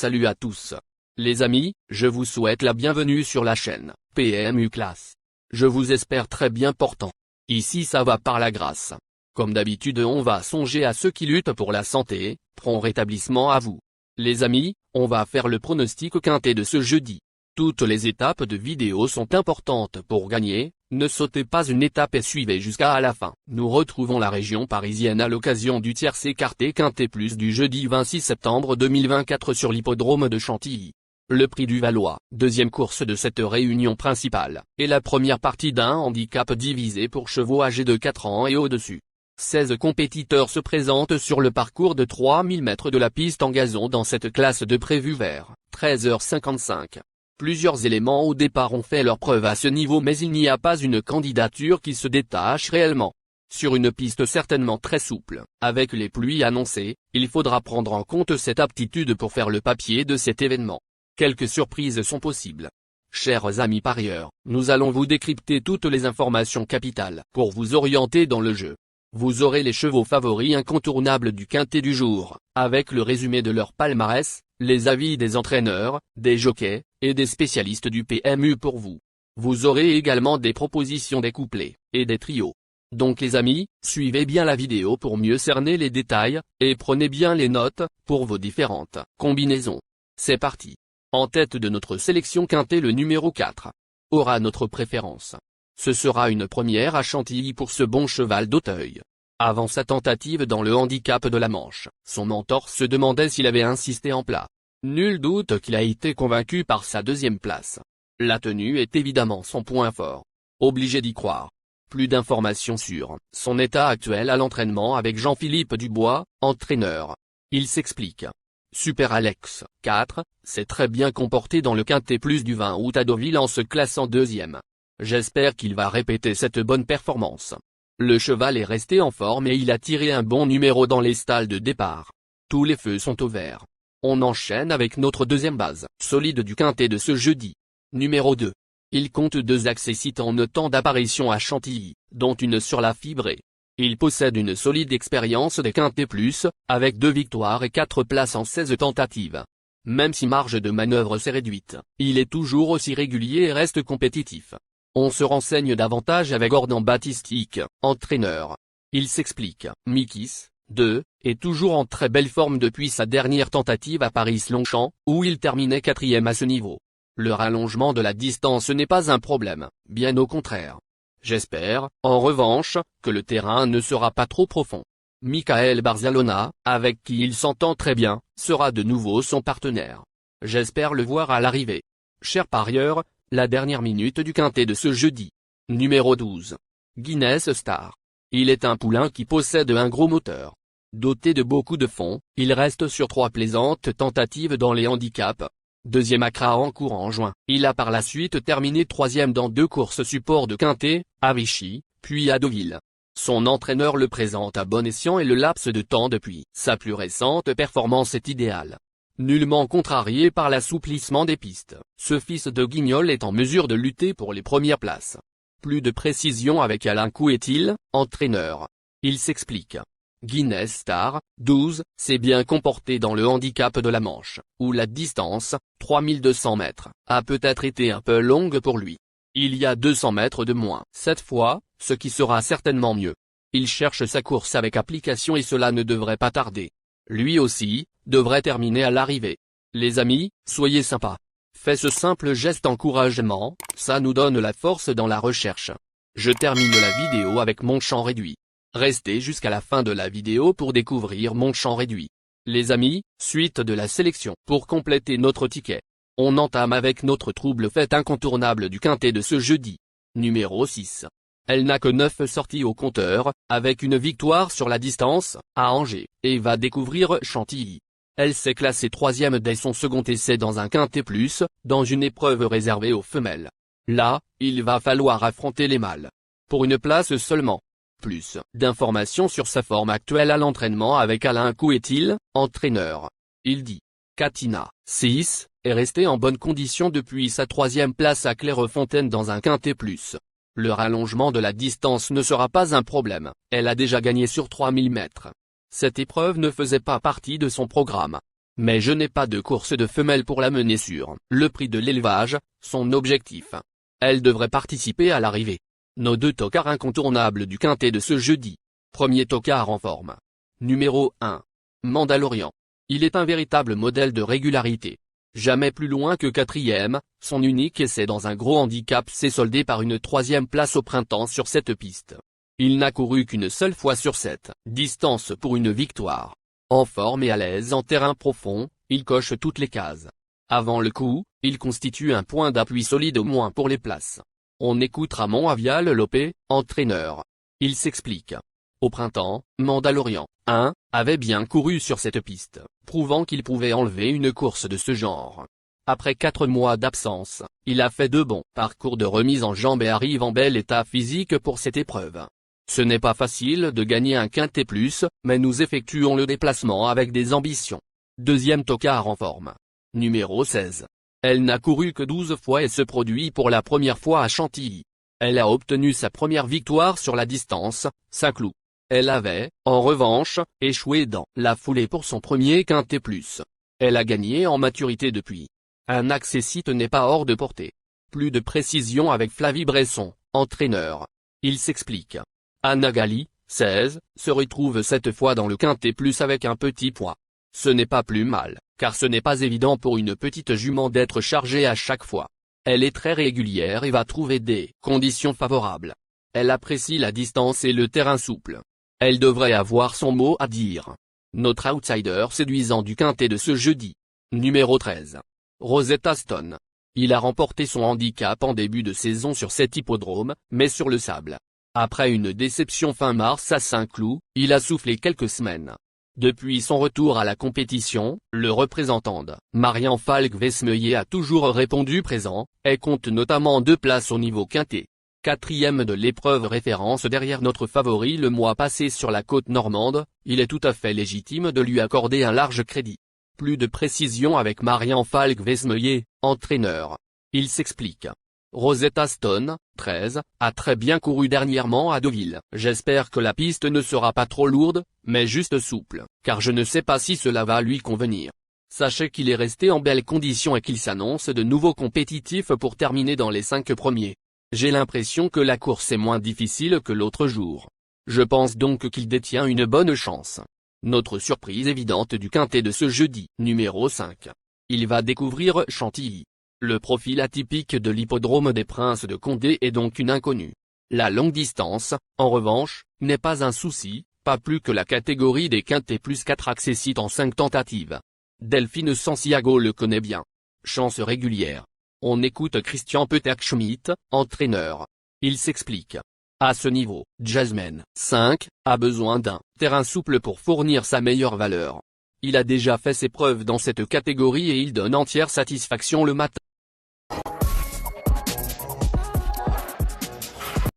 Salut à tous. Les amis, je vous souhaite la bienvenue sur la chaîne PMU Classe. Je vous espère très bien portant. Ici ça va par la grâce. Comme d'habitude on va songer à ceux qui luttent pour la santé, prompt rétablissement à vous. Les amis, on va faire le pronostic quintet de ce jeudi. Toutes les étapes de vidéo sont importantes pour gagner, ne sautez pas une étape et suivez jusqu'à la fin. Nous retrouvons la région parisienne à l'occasion du tiercé écarté quintet plus du jeudi 26 septembre 2024 sur l'hippodrome de Chantilly. Le prix du Valois, deuxième course de cette réunion principale, est la première partie d'un handicap divisé pour chevaux âgés de 4 ans et au-dessus. 16 compétiteurs se présentent sur le parcours de 3000 mètres de la piste en gazon dans cette classe de prévu vers 13h55. Plusieurs éléments au départ ont fait leur preuve à ce niveau mais il n'y a pas une candidature qui se détache réellement. Sur une piste certainement très souple, avec les pluies annoncées, il faudra prendre en compte cette aptitude pour faire le papier de cet événement. Quelques surprises sont possibles. Chers amis parieurs, nous allons vous décrypter toutes les informations capitales pour vous orienter dans le jeu. Vous aurez les chevaux favoris incontournables du quintet du jour, avec le résumé de leur palmarès, les avis des entraîneurs, des jockeys, et des spécialistes du PMU pour vous. Vous aurez également des propositions des couplets, et des trios. Donc les amis, suivez bien la vidéo pour mieux cerner les détails, et prenez bien les notes, pour vos différentes combinaisons. C'est parti. En tête de notre sélection quintet le numéro 4. Aura notre préférence. Ce sera une première à Chantilly pour ce bon cheval d'Auteuil. Avant sa tentative dans le handicap de la Manche, son mentor se demandait s'il avait insisté en plat. Nul doute qu'il a été convaincu par sa deuxième place. La tenue est évidemment son point fort. Obligé d'y croire. Plus d'informations sur son état actuel à l'entraînement avec Jean-Philippe Dubois, entraîneur. Il s'explique. Super Alex, 4, s'est très bien comporté dans le quintet plus du 20 août à Deauville en se classant deuxième. J'espère qu'il va répéter cette bonne performance. Le cheval est resté en forme et il a tiré un bon numéro dans les stalles de départ. Tous les feux sont au vert. On enchaîne avec notre deuxième base, solide du quintet de ce jeudi. Numéro 2. Il compte 2 accessites en temps d'apparition à Chantilly, dont une sur la fibrée. Il possède une solide expérience des quintets plus, avec 2 victoires et 4 places en 16 tentatives. Même si marge de manœuvre s'est réduite, il est toujours aussi régulier et reste compétitif. On se renseigne davantage avec Gordon Baptistique, entraîneur. Il s'explique. Mikis, 2, est toujours en très belle forme depuis sa dernière tentative à Paris-Longchamp, où il terminait 4e à ce niveau. Le rallongement de la distance n'est pas un problème, bien au contraire. J'espère, en revanche, que le terrain ne sera pas trop profond. Michael Barzalona, avec qui il s'entend très bien, sera de nouveau son partenaire. J'espère le voir à l'arrivée. Chers parieurs, la dernière minute du quintet de ce jeudi. Numéro 12. Guinness Star. Il est un poulain qui possède un gros moteur. Doté de beaucoup de fond, il reste sur 3 plaisantes tentatives dans les handicaps. Deuxième à Crahancourt en juin, il a par la suite terminé 3e dans 2 courses support de quintet, à Vichy, puis à Deauville. Son entraîneur le présente à bon escient et le laps de temps depuis sa plus récente performance est idéal. Nullement contrarié par l'assouplissement des pistes, ce fils de Guignol est en mesure de lutter pour les premières places. Plus de précision avec Alain Couet-il, entraîneur. Il s'explique. Guinness Star, 12, s'est bien comporté dans le handicap de la Manche, où la distance, 3200 mètres, a peut-être été un peu longue pour lui. Il y a 200 mètres de moins cette fois, ce qui sera certainement mieux. Il cherche sa course avec application et cela ne devrait pas tarder. Lui aussi, devrait terminer à l'arrivée. Les amis, soyez sympas. Faites ce simple geste encouragement, ça nous donne la force dans la recherche. Je termine la vidéo avec mon champ réduit. Restez jusqu'à la fin de la vidéo pour découvrir mon champ réduit. Les amis, suite de la sélection. Pour compléter notre ticket, on entame avec notre trouble fête incontournable du quintet de ce jeudi. Numéro 6. Elle n'a que 9 sorties au compteur, avec une victoire sur la distance, à Angers, et va découvrir Chantilly. Elle s'est classée 3e dès son second essai dans un quintet plus, dans une épreuve réservée aux femelles. Là, il va falloir affronter les mâles. Pour une place seulement. Plus d'informations sur sa forme actuelle à l'entraînement avec Alain Couet-il, entraîneur. Il dit. Katina, 6, est restée en bonne condition depuis sa 3e place à Clairefontaine dans un quintet plus. Le rallongement de la distance ne sera pas un problème, elle a déjà gagné sur 3000 mètres. Cette épreuve ne faisait pas partie de son programme. Mais je n'ai pas de course de femelle pour la mener sur le prix de l'élevage, son objectif. Elle devrait participer à l'arrivée. Nos 2 tocards incontournables du quintet de ce jeudi. Premier tocard en forme. Numéro 1. Mandalorian. Il est un véritable modèle de régularité. Jamais plus loin que 4e, son unique essai dans un gros handicap s'est soldé par une 3e place au printemps sur cette piste. Il n'a couru qu'une seule fois sur cette distance pour une victoire. En forme et à l'aise en terrain profond, il coche toutes les cases. Avant le coup, il constitue un point d'appui solide au moins pour les places. On écoute Ramon Avial Lopé, entraîneur. Il s'explique. Au printemps, Mandalorian, 1, avait bien couru sur cette piste, prouvant qu'il pouvait enlever une course de ce genre. Après 4 mois d'absence, il a fait 2 bons parcours de remise en jambes et arrive en bel état physique pour cette épreuve. Ce n'est pas facile de gagner un quintet plus, mais nous effectuons le déplacement avec des ambitions. 2e tocard en forme. Numéro 16. Elle n'a couru que 12 fois et se produit pour la première fois à Chantilly. Elle a obtenu sa première victoire sur la distance, Saint-Cloud. Elle avait, en revanche, échoué dans la foulée pour son premier quintet plus. Elle a gagné en maturité depuis. Un accessite n'est pas hors de portée. Plus de précision avec Flavie Bresson, entraîneur. Il s'explique. Anna Gali, 16, se retrouve cette fois dans le quintet plus avec un petit poids. Ce n'est pas plus mal, car ce n'est pas évident pour une petite jument d'être chargée à chaque fois. Elle est très régulière et va trouver des conditions favorables. Elle apprécie la distance et le terrain souple. Elle devrait avoir son mot à dire. Notre outsider séduisant du quintet de ce jeudi. Numéro 13. Rosetta Stone. Il a remporté son handicap en début de saison sur cet hippodrome, mais sur le sable. Après une déception fin mars à Saint-Cloud, il a soufflé quelques semaines. Depuis son retour à la compétition, le représentant de Marian Falk-Vesmeyer a toujours répondu présent, et compte notamment 2 places au niveau quintet. 4e de l'épreuve référence derrière notre favori le mois passé sur la côte normande, il est tout à fait légitime de lui accorder un large crédit. Plus de précision avec Marian Falk-Vesmeyer, entraîneur. Il s'explique. Rosetta Stone, 13, a très bien couru dernièrement à Deauville. J'espère que la piste ne sera pas trop lourde, mais juste souple, car je ne sais pas si cela va lui convenir. Sachez qu'il est resté en belles conditions et qu'il s'annonce de nouveau compétitif pour terminer dans les 5 premiers. J'ai l'impression que la course est moins difficile que l'autre jour. Je pense donc qu'il détient une bonne chance. Notre surprise évidente du quintet de ce jeudi, numéro 5. Il va découvrir Chantilly. Le profil atypique de l'hippodrome des Princes de Condé est donc une inconnue. La longue distance, en revanche, n'est pas un souci, pas plus que la catégorie des quintets plus 4 accessites en 5 tentatives. Delphine Santiago le connaît bien. Chance régulière. On écoute Christian Peterschmidt, entraîneur. Il s'explique. À ce niveau, Jasmine, 5, a besoin d'un terrain souple pour fournir sa meilleure valeur. Il a déjà fait ses preuves dans cette catégorie et il donne entière satisfaction le matin.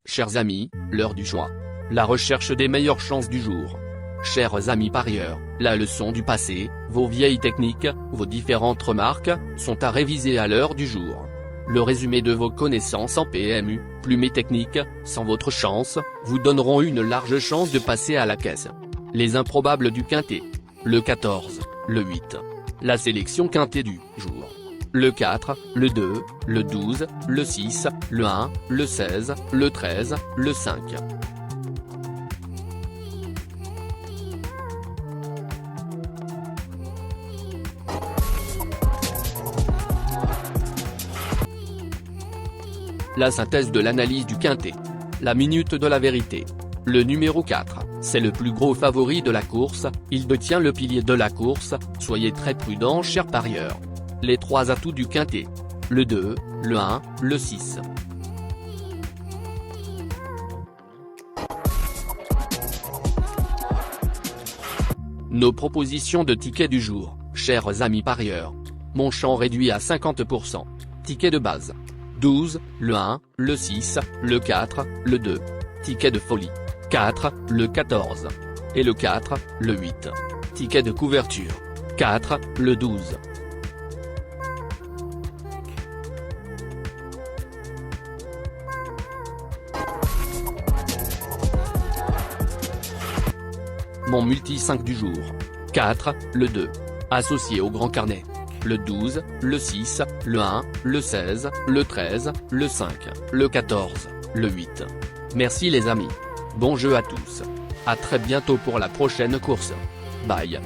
Chers amis, l'heure du choix. La recherche des meilleures chances du jour. Chers amis parieurs, la leçon du passé, vos vieilles techniques, vos différentes remarques, sont à réviser à l'heure du jour. Le résumé de vos connaissances en PMU, plumes et techniques, sans votre chance, vous donneront une large chance de passer à la caisse. Les improbables du quintet. Le 14, le 8. La sélection quintet du jour. Le 4, le 2, le 12, le 6, le 1, le 16, le 13, le 5. La synthèse de l'analyse du quintet. La minute de la vérité. Le numéro 4, c'est le plus gros favori de la course, il détient le pilier de la course, soyez très prudents chers parieurs. Les 3 atouts du quintet. Le 2, le 1, le 6. Nos propositions de tickets du jour, chers amis parieurs. Mon champ réduit à 50%. Ticket de base. 12, le 1, le 6, le 4, le 2. Ticket de folie. 4, le 14. Et le 4, le 8. Ticket de couverture. 4, le 12. Mon multi 5 du jour. 4, le 2. associés au grand carnet. Le 12, le 6, le 1, le 16, le 13, le 5, le 14, le 8. Merci les amis. Bon jeu à tous. À très bientôt pour la prochaine course. Bye.